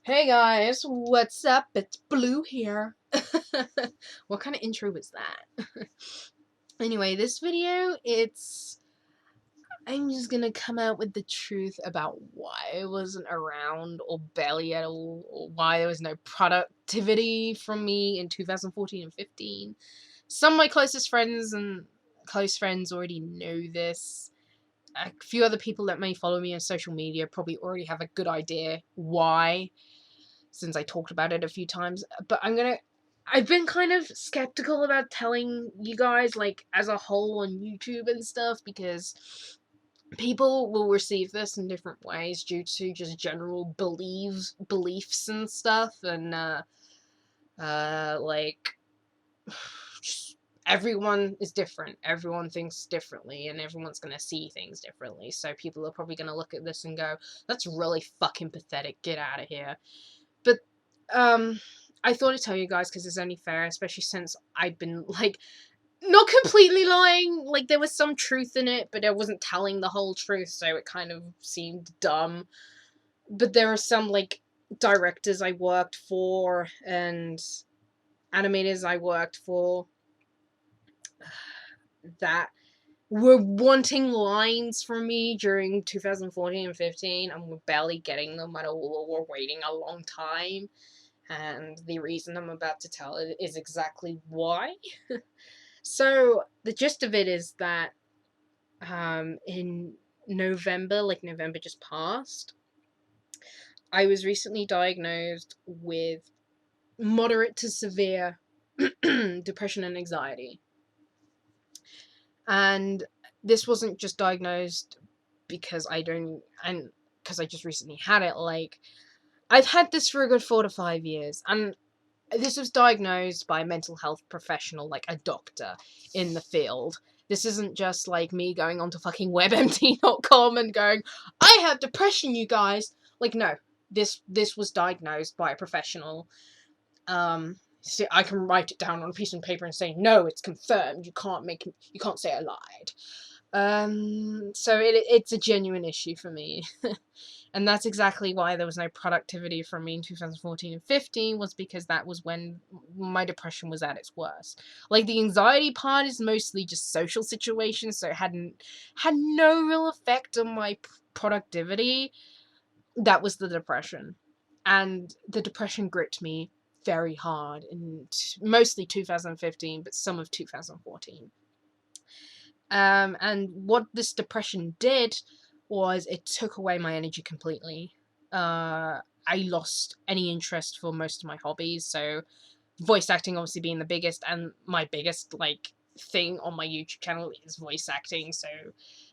Hey guys, what's up? It's Blue here. What kind of intro was that? Anyway, this video, I'm just gonna come out with the truth about why I wasn't around or barely at all, or why there was no productivity from me in 2014 and 15. Some of my closest friends and close friends already know this. A few other people that may follow me on social media probably already have a good idea why, since I talked about it a few times. But I've been kind of skeptical about telling you guys, like, as a whole on YouTube and stuff, because people will receive this in different ways due to just general beliefs and stuff, and, like, just everyone is different. Everyone thinks differently, and everyone's gonna see things differently. So people are probably gonna look at this and go, "That's really fucking pathetic. Get out of here." But I thought I'd tell you guys because it's only fair, especially since I've been, like, not completely lying. Like, there was some truth in it, but I wasn't telling the whole truth, so it kind of seemed dumb. But there are some, like, directors I worked for and animators I worked for that were wanting lines from me during 2014 and 15, and were barely getting them at all, or were waiting a long time. And the reason I'm about to tell it is exactly why. So, the gist of it is that in November, like November just passed, I was recently diagnosed with moderate to severe depression and anxiety. And this wasn't just diagnosed because because I just recently had it. Like, I've had this for a good 4 to 5 years, and this was diagnosed by a mental health professional, like a doctor in the field. This isn't just like me going onto fucking webmd.com and going, "I have depression, you guys." Like, no, this was diagnosed by a professional. So I can write it down on a piece of paper and say, "No, it's confirmed. You can't say I lied." So it's a genuine issue for me. And that's exactly why there was no productivity from me in 2014 and 15, was because that was when my depression was at its worst. Like, the anxiety part is mostly just social situations, so it had no real effect on my productivity. That was the depression. And the depression gripped me very hard in mostly 2015, but some of 2014. And what this depression did was it took away my energy completely. I lost any interest for most of my hobbies, so voice acting obviously being the biggest, and my biggest, like, thing on my YouTube channel is voice acting, so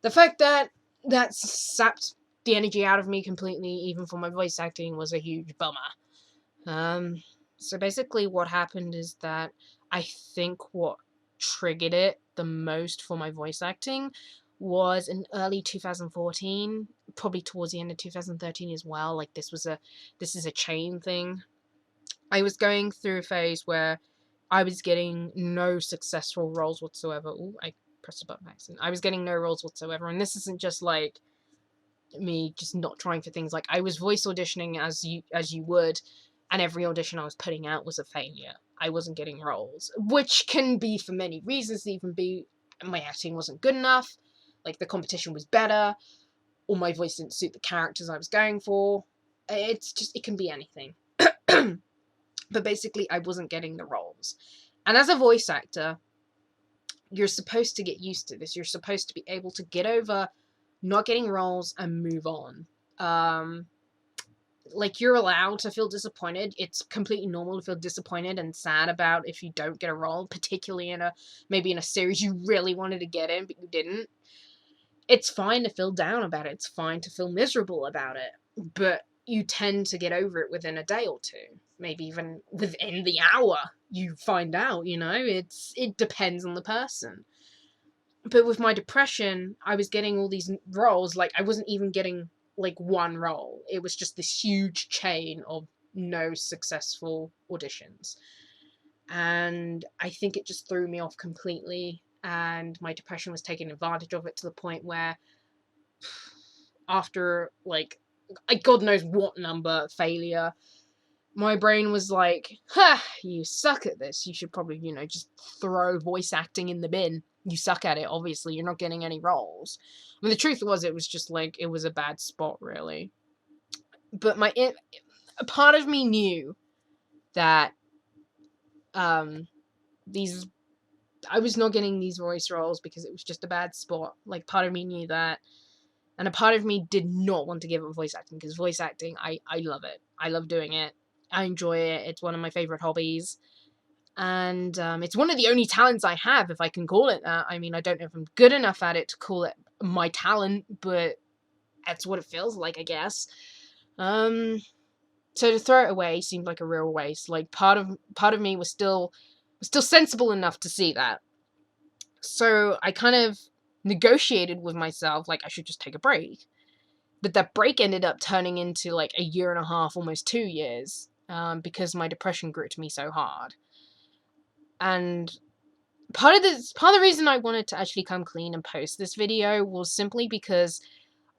the fact that that sapped the energy out of me completely, even for my voice acting, was a huge bummer. So basically what happened is that I think what triggered it the most for my voice acting was in early 2014, probably towards the end of 2013 as well. Like, this is a chain thing. I was going through a phase where I was getting no successful roles whatsoever. Ooh, I pressed a button by accident. I was getting no roles whatsoever, and this isn't just like me just not trying for things. Like, I was voice auditioning as you would, and every audition I was putting out was a failure. I wasn't getting roles, which can be for many reasons. Even be my acting wasn't good enough, like the competition was better, or my voice didn't suit the characters I was going for. It can be anything. But basically, I wasn't getting the roles. And as a voice actor, you're supposed to get used to this. You're supposed to be able to get over not getting roles and move on. Like, you're allowed to feel disappointed. It's completely normal to feel disappointed and sad about if you don't get a role, particularly maybe in a series you really wanted to get in but you didn't. It's fine to feel down about it. It's fine to feel miserable about it. But you tend to get over it within a day or two. Maybe even within the hour you find out, it depends on the person. But with my depression, I was getting all these roles. Like, I wasn't even getting, like, one role. It was just this huge chain of no successful auditions. And I think it just threw me off completely. And my depression was taking advantage of it to the point where, after, like, God knows what number failure, my brain was like, ha, you suck at this. You should probably, just throw voice acting in the bin. You suck at it, obviously. You're not getting any roles. I mean, the truth was, it was just like, it was a bad spot, really. But a part of me knew that these I was not getting these voice roles because it was just a bad spot. Like, part of me knew that. And a part of me did not want to give up voice acting, because voice acting, I love it. I love doing it. I enjoy it. It's one of my favorite hobbies. And it's one of the only talents I have, if I can call it that. I mean, I don't know if I'm good enough at it to call it my talent, but that's what it feels like, I guess. So to throw it away seemed like a real waste. Like, part of me was still sensible enough to see that. So I kind of negotiated with myself, like, I should just take a break. But that break ended up turning into like a year and a half, almost 2 years, because my depression gripped me so hard. And part of the reason I wanted to actually come clean and post this video was simply because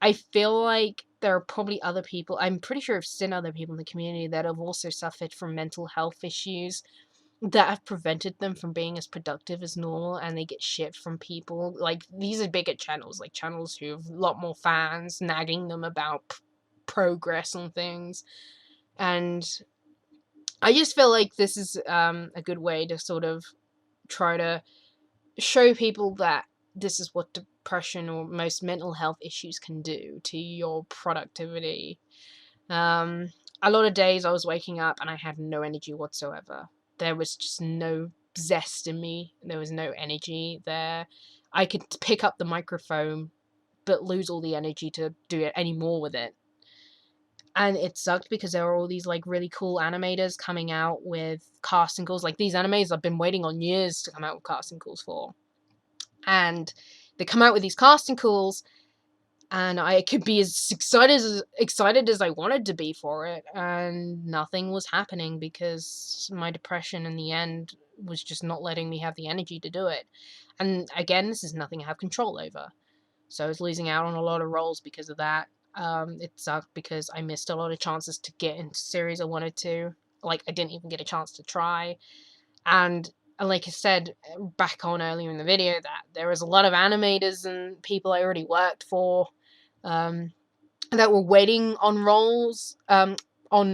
I feel like there are probably other people, I'm pretty sure I've seen other people in the community that have also suffered from mental health issues that have prevented them from being as productive as normal, and they get shit from people. Like, these are bigger channels, like channels who have a lot more fans nagging them about progress on things. And I just feel like this is a good way to sort of try to show people that this is what depression or most mental health issues can do to your productivity. A lot of days I was waking up and I had no energy whatsoever. There was just no zest in me. There was no energy there. I could pick up the microphone, but lose all the energy to do it any more with it. And it sucked because there were all these like really cool animators coming out with casting calls. Like, these animators I've been waiting on years to come out with casting calls for. And they come out with these casting calls, and I could be as excited as I wanted to be for it, and nothing was happening because my depression in the end was just not letting me have the energy to do it. And again, this is nothing I have control over. So I was losing out on a lot of roles because of that. It sucked because I missed a lot of chances to get into series I wanted to. Like, I didn't even get a chance to try. And like I said back on earlier in the video, that there was a lot of animators and people I already worked for that were waiting on roles, on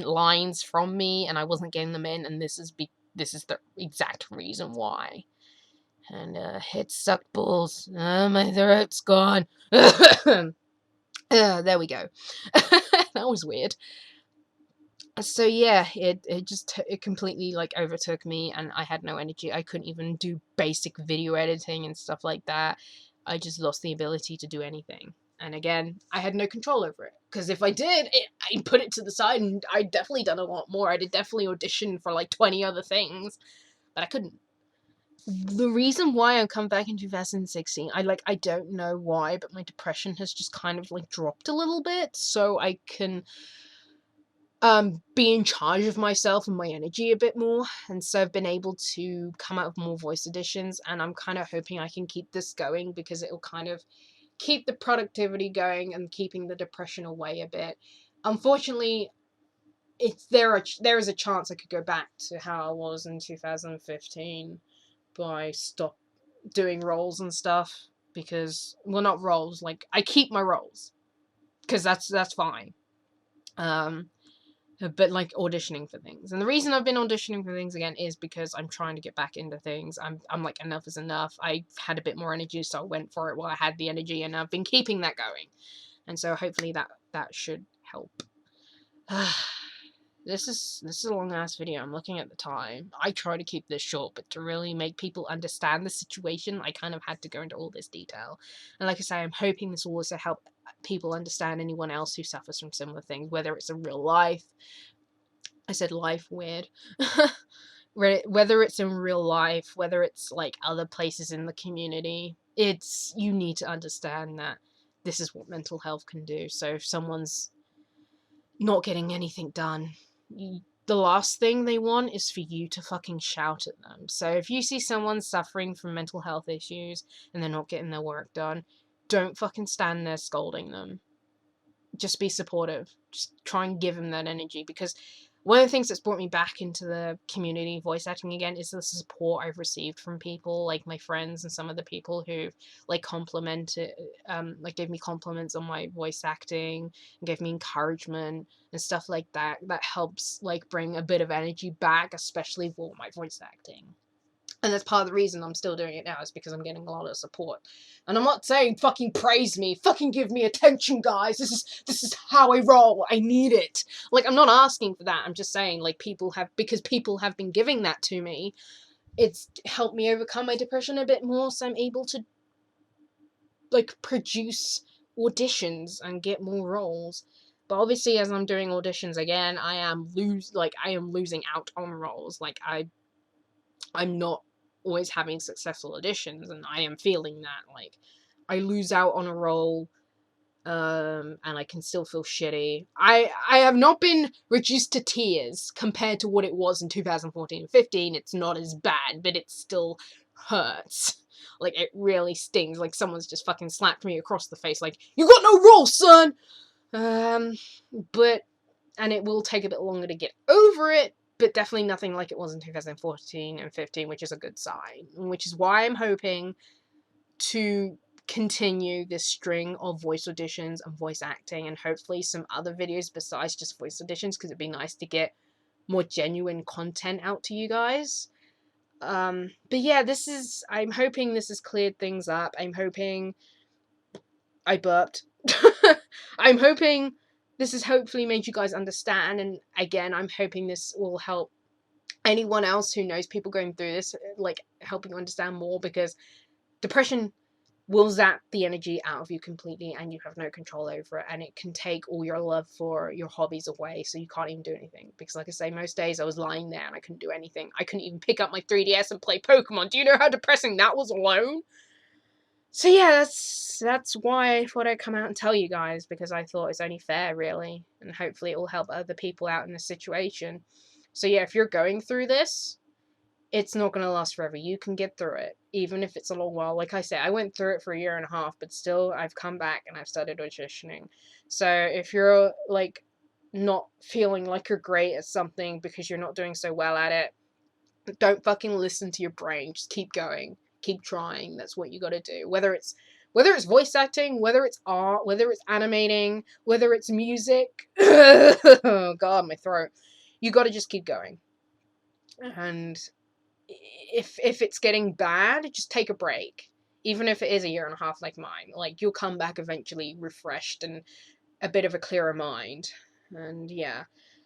lines from me, and I wasn't getting them in, and this is the exact reason why. And it sucked balls. My throat's gone. There we go. That was weird. So yeah, it completely like overtook me, and I had no energy. I couldn't even do basic video editing and stuff like that. I just lost the ability to do anything. And again, I had no control over it, because if I did, I'd put it to the side, and I'd definitely done a lot more. I'd definitely auditioned for like 20 other things, but I couldn't. The reason why I come back in 2016, I don't know why, but my depression has just kind of like dropped a little bit, so I can be in charge of myself and my energy a bit more, and so I've been able to come out with more voice editions, and I'm kind of hoping I can keep this going, because it'll kind of keep the productivity going and keeping the depression away a bit. Unfortunately, there is a chance I could go back to how I was in 2015 by stop doing roles and stuff, because, well, not roles, like, I keep my roles, because that's fine. But like auditioning for things, and the reason I've been auditioning for things again is because I'm trying to get back into things. I'm like, enough is enough. I had a bit more energy, so I went for it while I had the energy, and I've been keeping that going, and so hopefully that should help. This is a long ass video. I'm looking at the time. I try to keep this short, but to really make people understand the situation, I kind of had to go into all this detail. And like I say, I'm hoping this will also help people understand anyone else who suffers from similar things, whether it's in real life. I said life, weird. Whether it's in real life, whether it's like other places in the community, you need to understand that this is what mental health can do. So if someone's not getting anything done, the last thing they want is for you to fucking shout at them. So if you see someone suffering from mental health issues and they're not getting their work done, don't fucking stand there scolding them. just be supportive. Just try and give him that energy, because one of the things that's brought me back into the community voice acting again is the support I've received from people, like my friends and some of the people who like complimented, like gave me compliments on my voice acting and gave me encouragement and stuff like that. That helps like bring a bit of energy back, especially for my voice acting. And that's part of the reason I'm still doing it now, is because I'm getting a lot of support. And I'm not saying fucking praise me, fucking give me attention, guys. This is how I roll. I need it. Like, I'm not asking for that. I'm just saying, like, because people have been giving that to me, it's helped me overcome my depression a bit more, so I'm able to like produce auditions and get more roles. But obviously, as I'm doing auditions again, I am losing out on roles. Like, I'm not always having successful auditions, and I am feeling that. Like, I lose out on a role, and I can still feel shitty. I have not been reduced to tears compared to what it was in 2014 and 15. It's not as bad, but it still hurts. Like, it really stings. Like, someone's just fucking slapped me across the face, like, you got no role, son! But, and it will take a bit longer to get over it, but definitely nothing like it was in 2014 and 15, which is a good sign. Which is why I'm hoping to continue this string of voice auditions and voice acting, and hopefully some other videos besides just voice auditions, because it'd be nice to get more genuine content out to you guys. But yeah, I'm hoping this has cleared things up. I'm hoping I burped. I'm hoping this has hopefully made you guys understand, and again, I'm hoping this will help anyone else who knows people going through this, like, helping you understand more, because depression will zap the energy out of you completely, and you have no control over it, and it can take all your love for your hobbies away, so you can't even do anything. Because like I say, most days I was lying there and I couldn't do anything. I couldn't even pick up my 3DS and play Pokemon. Do you know how depressing that was alone? So yeah, that's why I thought I'd come out and tell you guys, because I thought it's only fair, really, and hopefully it will help other people out in this situation. So yeah, if you're going through this, it's not going to last forever. You can get through it, even if it's a long while. Like I said, I went through it for 1.5 years, but still, I've come back and I've started auditioning. So if you're, like, not feeling like you're great at something because you're not doing so well at it, don't fucking listen to your brain. Just keep going. Keep trying. That's what you gotta do. Whether it's voice acting, whether it's art, whether it's animating, whether it's music. Oh god, my throat. You gotta just keep going. And if it's getting bad, just take a break. Even if it is 1.5 years like mine. Like, you'll come back eventually refreshed and a bit of a clearer mind. And yeah.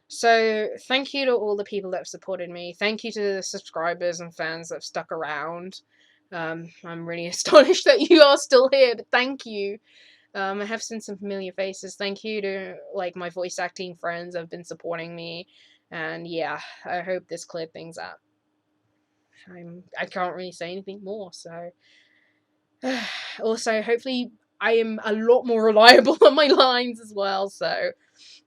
So, thank you to all the people that have supported me. Thank you to the subscribers and fans that have stuck around. I'm really astonished that you are still here, but thank you. I have seen some familiar faces. Thank you to, like, my voice acting friends that have been supporting me. And yeah, I hope this cleared things up. I can't really say anything more, so... Also, hopefully I am a lot more reliable on my lines as well, so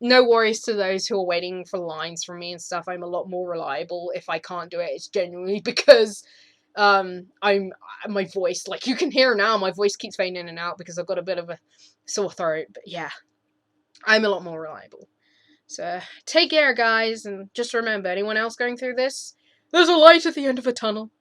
no worries to those who are waiting for lines from me and stuff. I'm a lot more reliable. If I can't do it, it's genuinely because my voice, like you can hear now, my voice keeps fading in and out because I've got a bit of a sore throat. But yeah, I'm a lot more reliable. So take care, guys, and just remember, anyone else going through this, there's a light at the end of a tunnel.